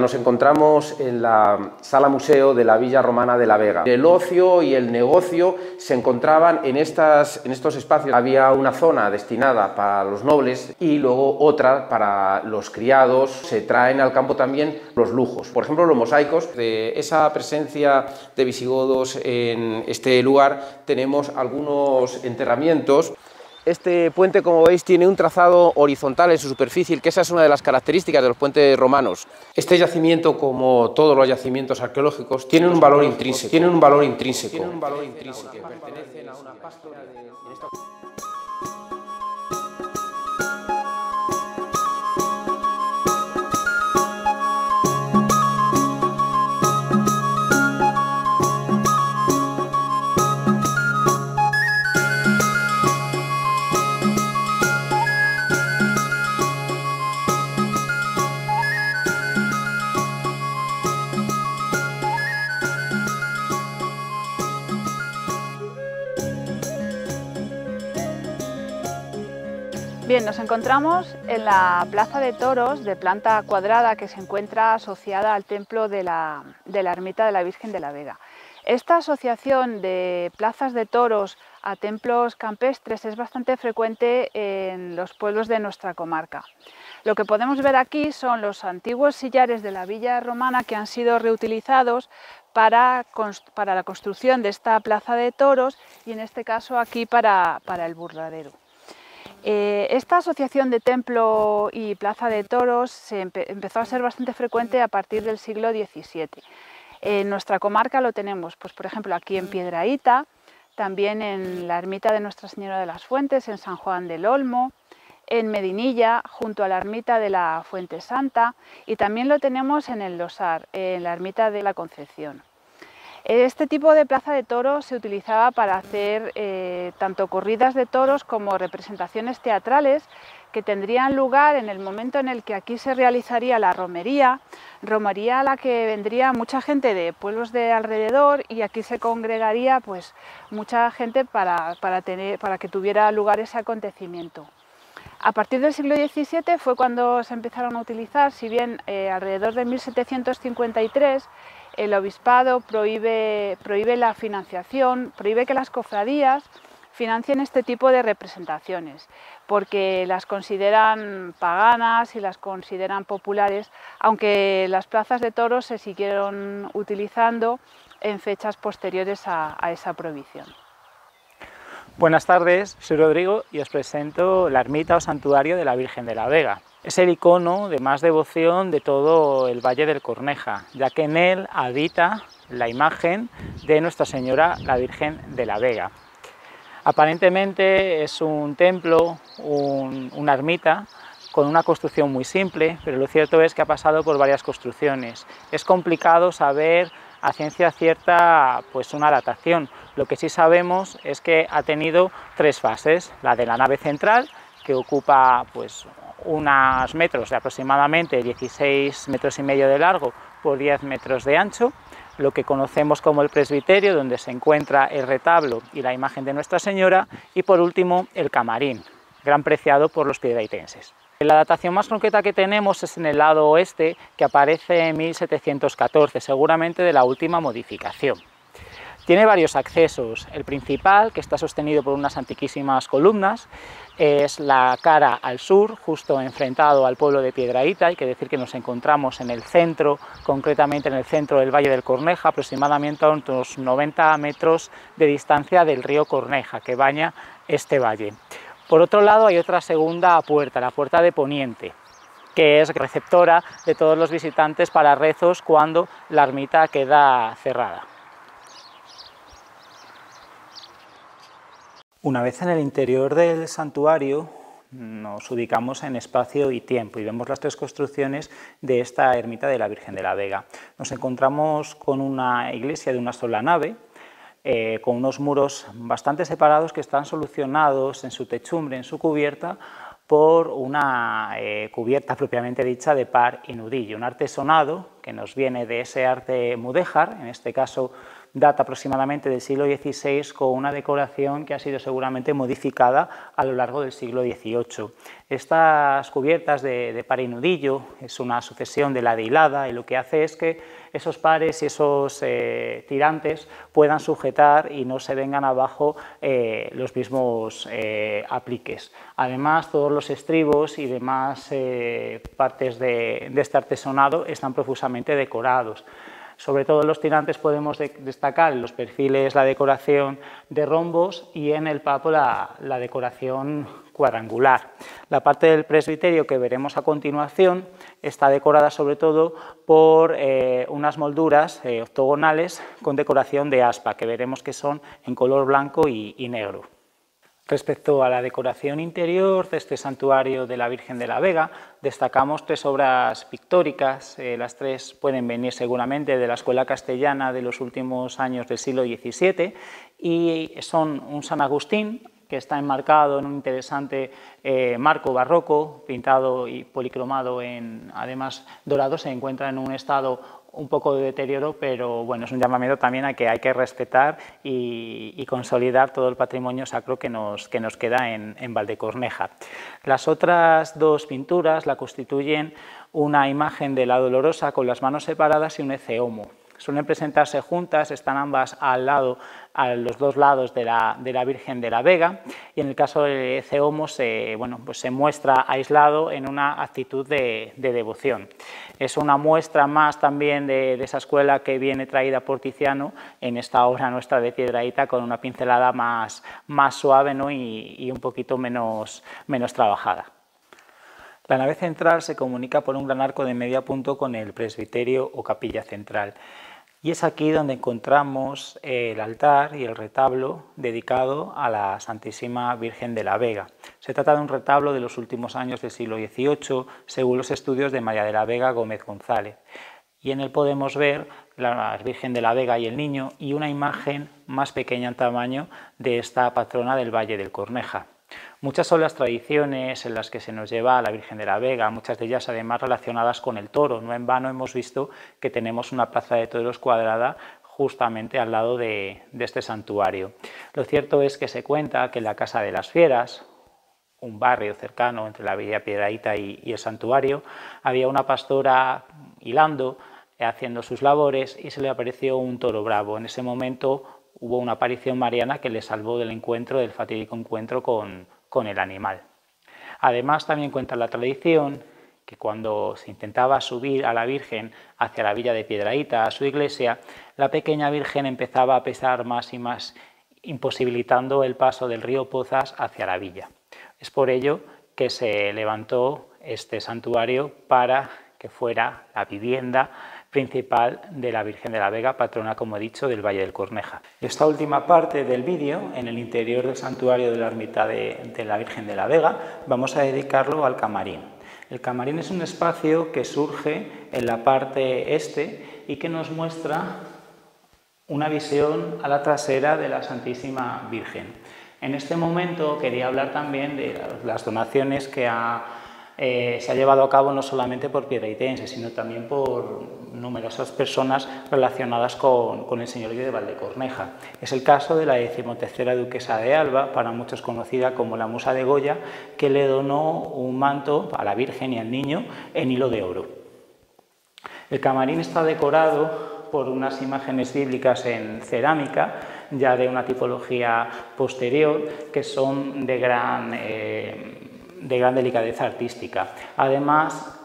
Nos encontramos en la sala museo de la Villa Romana de la Vega. El ocio y el negocio se encontraban en estos espacios. Había una zona destinada para los nobles y luego otra para los criados. Se traen al campo también los lujos. Por ejemplo, los mosaicos. De esa presencia de visigodos en este lugar tenemos algunos enterramientos. Este puente, como veis, tiene un trazado horizontal en su superficie, que esa es una de las características de los puentes romanos. Este yacimiento, como todos los yacimientos arqueológicos, tiene un valor intrínseco. Que pertenecen a una pastora de... Bien, nos encontramos en la Plaza de Toros de planta cuadrada que se encuentra asociada al templo de la ermita de la Virgen de la Vega. Esta asociación de plazas de toros a templos campestres es bastante frecuente en los pueblos de nuestra comarca. Lo que podemos ver aquí son los antiguos sillares de la villa romana que han sido reutilizados para la construcción de esta plaza de toros y en este caso aquí para el burladero. Esta asociación de templo y plaza de toros empezó a ser bastante frecuente a partir del siglo XVII. En nuestra comarca lo tenemos, pues, por ejemplo, aquí en Piedrahita, también en la ermita de Nuestra Señora de las Fuentes, en San Juan del Olmo, en Medinilla, junto a la ermita de la Fuente Santa, y también lo tenemos en el Losar, en la ermita de la Concepción. Este tipo de plaza de toros se utilizaba para hacer tanto corridas de toros como representaciones teatrales que tendrían lugar en el momento en el que aquí se realizaría la romería a la que vendría mucha gente de pueblos de alrededor y aquí se congregaría pues mucha gente para que tuviera lugar ese acontecimiento. A partir del siglo XVII fue cuando se empezaron a utilizar, si bien alrededor de 1753 el obispado prohíbe la financiación, prohíbe que las cofradías financien este tipo de representaciones, porque las consideran paganas y las consideran populares, aunque las plazas de toros se siguieron utilizando en fechas posteriores a esa prohibición. Buenas tardes, soy Rodrigo y os presento la ermita o santuario de la Virgen de la Vega. Es el icono de más devoción de todo el Valle del Corneja, ya que en él habita la imagen de Nuestra Señora la Virgen de la Vega. Aparentemente es un templo, una ermita, con una construcción muy simple, pero lo cierto es que ha pasado por varias construcciones. Es complicado saber a ciencia cierta pues una datación. Lo que sí sabemos es que ha tenido tres fases: la de la nave central, que ocupa pues unos metros de aproximadamente 16 metros y medio de largo por 10 metros de ancho, lo que conocemos como el presbiterio, donde se encuentra el retablo y la imagen de Nuestra Señora, y por último el camarín, gran preciado por los piedrahitenses. La datación más concreta que tenemos es en el lado oeste, que aparece en 1714, seguramente de la última modificación. Tiene varios accesos. El principal, que está sostenido por unas antiquísimas columnas, es la cara al sur, justo enfrentado al pueblo de Piedrahita. Hay que decir que nos encontramos en el centro, concretamente en el centro del Valle del Corneja, aproximadamente a unos 90 metros de distancia del río Corneja, que baña este valle. Por otro lado hay otra segunda puerta, la puerta de Poniente, que es receptora de todos los visitantes para rezos cuando la ermita queda cerrada. Una vez en el interior del santuario nos ubicamos en espacio y tiempo y vemos las tres construcciones de esta ermita de la Virgen de la Vega. Nos encontramos con una iglesia de una sola nave, con unos muros bastante separados que están solucionados en su techumbre, en su cubierta, por una cubierta propiamente dicha de par y nudillo, un artesonado que nos viene de ese arte mudéjar, en este caso data aproximadamente del siglo XVI, con una decoración que ha sido seguramente modificada a lo largo del siglo XVIII. Estas cubiertas de par y nudillo es una sucesión de la de hilada, y lo que hace es que esos pares y esos tirantes puedan sujetar y no se vengan abajo los mismos apliques. Además, todos los estribos y demás partes de este artesonado están profusamente decorados. Sobre todo en los tirantes podemos destacar en los perfiles la decoración de rombos y en el papo la decoración cuadrangular. La parte del presbiterio que veremos a continuación está decorada sobre todo por unas molduras octogonales con decoración de aspa, que veremos que son en color blanco y negro. Respecto a la decoración interior de este santuario de la Virgen de la Vega, destacamos 3 obras pictóricas. Las 3 pueden venir seguramente de la escuela castellana de los últimos años del siglo XVII, y son un San Agustín, que está enmarcado en un interesante marco barroco, pintado y policromado además dorado. Se encuentra en un estado un poco de deterioro, pero bueno, es un llamamiento también a que hay que respetar y consolidar todo el patrimonio sacro que nos queda en Valdecorneja. Las otras 2 pinturas la constituyen una imagen de la Dolorosa con las manos separadas y un Ecce Homo. Suelen presentarse juntas, están ambas a los 2 lados de la Virgen de la Vega, y en el caso del Ecce Homo se muestra aislado en una actitud de devoción. Es una muestra más también de esa escuela que viene traída por Tiziano en esta obra nuestra de Piedrahita, con una pincelada más suave, ¿no? y un poquito menos trabajada. La nave central se comunica por un gran arco de medio punto con el presbiterio o capilla central, y es aquí donde encontramos el altar y el retablo dedicado a la Santísima Virgen de la Vega. Se trata de un retablo de los últimos años del siglo XVIII, según los estudios de María de la Vega Gómez González, y en él podemos ver la Virgen de la Vega y el Niño, y una imagen más pequeña en tamaño de esta patrona del Valle del Corneja. Muchas son las tradiciones en las que se nos lleva a la Virgen de la Vega, muchas de ellas además relacionadas con el toro. No en vano hemos visto que tenemos una plaza de toros cuadrada justamente al lado de este santuario. Lo cierto es que se cuenta que en la Casa de las Fieras, un barrio cercano entre la Villa Piedrahita y el santuario, había una pastora hilando, haciendo sus labores, y se le apareció un toro bravo. En ese momento hubo una aparición mariana que le salvó del fatídico encuentro con el animal. Además, también cuenta la tradición que cuando se intentaba subir a la Virgen hacia la villa de Piedrahita, a su iglesia, la pequeña Virgen empezaba a pesar más y más, imposibilitando el paso del río Pozas hacia la villa. Es por ello que se levantó este santuario para que fuera la vivienda principal de la Virgen de la Vega, patrona, como he dicho, del Valle del Corneja. Esta última parte del vídeo, en el interior del santuario de la ermita de la Virgen de la Vega, vamos a dedicarlo al camarín. El camarín es un espacio que surge en la parte este y que nos muestra una visión a la trasera de la Santísima Virgen. En este momento quería hablar también de las donaciones que se ha llevado a cabo no solamente por piedrahitenses, sino también por numerosas personas relacionadas con el señorío de Valdecorneja. Es el caso de la 13ª duquesa de Alba, para muchos conocida como la Musa de Goya, que le donó un manto a la Virgen y al Niño en hilo de oro. El camarín está decorado por unas imágenes bíblicas en cerámica, ya de una tipología posterior, que son de gran delicadeza artística. Además,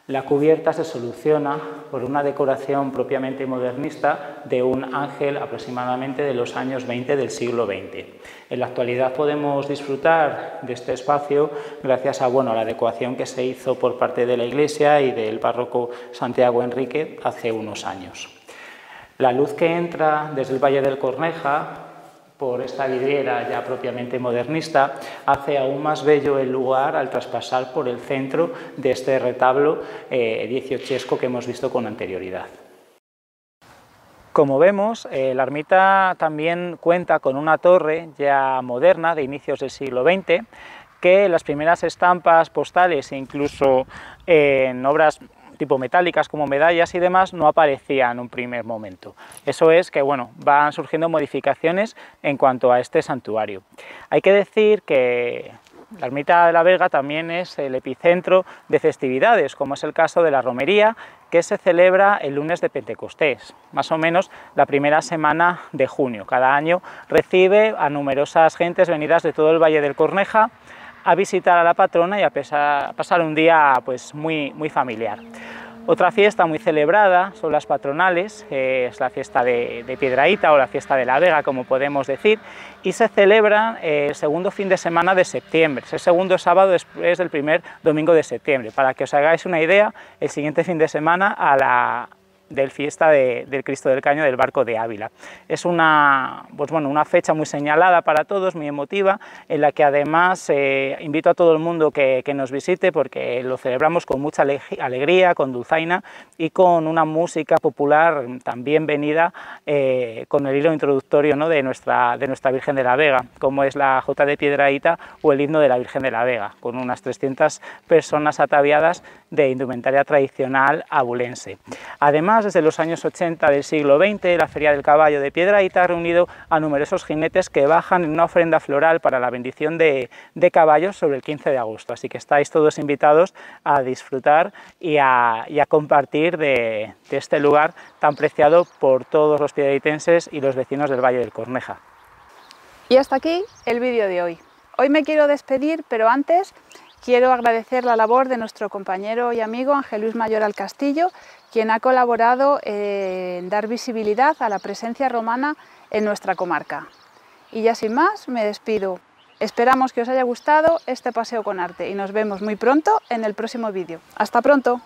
la cubierta se soluciona por una decoración propiamente modernista de un ángel aproximadamente de los años 20 del siglo XX. En la actualidad podemos disfrutar de este espacio gracias a la adecuación que se hizo por parte de la Iglesia y del párroco Santiago Enrique hace unos años. La luz que entra desde el Valle del Corneja por esta vidriera ya propiamente modernista, hace aún más bello el lugar al traspasar por el centro de este retablo dieciochesco que hemos visto con anterioridad. Como vemos, la ermita también cuenta con una torre ya moderna de inicios del siglo XX, que las primeras estampas postales e incluso en obras tipo metálicas como medallas y demás, no aparecía en un primer momento. Eso es que, bueno, van surgiendo modificaciones en cuanto a este santuario. Hay que decir que la ermita de la Vega también es el epicentro de festividades, como es el caso de la romería, que se celebra el lunes de Pentecostés, más o menos la primera semana de junio. Cada año recibe a numerosas gentes venidas de todo el Valle del Corneja a visitar a la patrona y a pasar un día pues, muy familiar. Otra fiesta muy celebrada son las patronales, es la fiesta de Piedrahita o la fiesta de la Vega, como podemos decir, y se celebra el segundo fin de semana de septiembre, es el segundo sábado después del primer domingo de septiembre. Para que os hagáis una idea, el siguiente fin de semana a la del fiesta del Cristo del Caño del Barco de Ávila. Es una fecha muy señalada para todos, muy emotiva, en la que además invito a todo el mundo que nos visite porque lo celebramos con mucha alegría, con dulzaina y con una música popular también venida con el hilo introductorio, ¿no?, de nuestra Virgen de la Vega, como es la Jota de Piedrahita o el himno de la Virgen de la Vega, con unas 300 personas ataviadas de indumentaria tradicional abulense. Además, desde los años 80 del siglo XX, la Feria del Caballo de Piedrahita ha reunido a numerosos jinetes que bajan en una ofrenda floral para la bendición de caballos sobre el 15 de agosto. Así que estáis todos invitados a disfrutar y a compartir de este lugar tan preciado por todos los piedrahitenses y los vecinos del Valle del Corneja. Y hasta aquí el vídeo de hoy. Hoy me quiero despedir, pero antes quiero agradecer la labor de nuestro compañero y amigo Ángel Luis Mayoral Castillo, quien ha colaborado en dar visibilidad a la presencia romana en nuestra comarca. Y ya sin más, me despido. Esperamos que os haya gustado este paseo con arte y nos vemos muy pronto en el próximo vídeo. ¡Hasta pronto!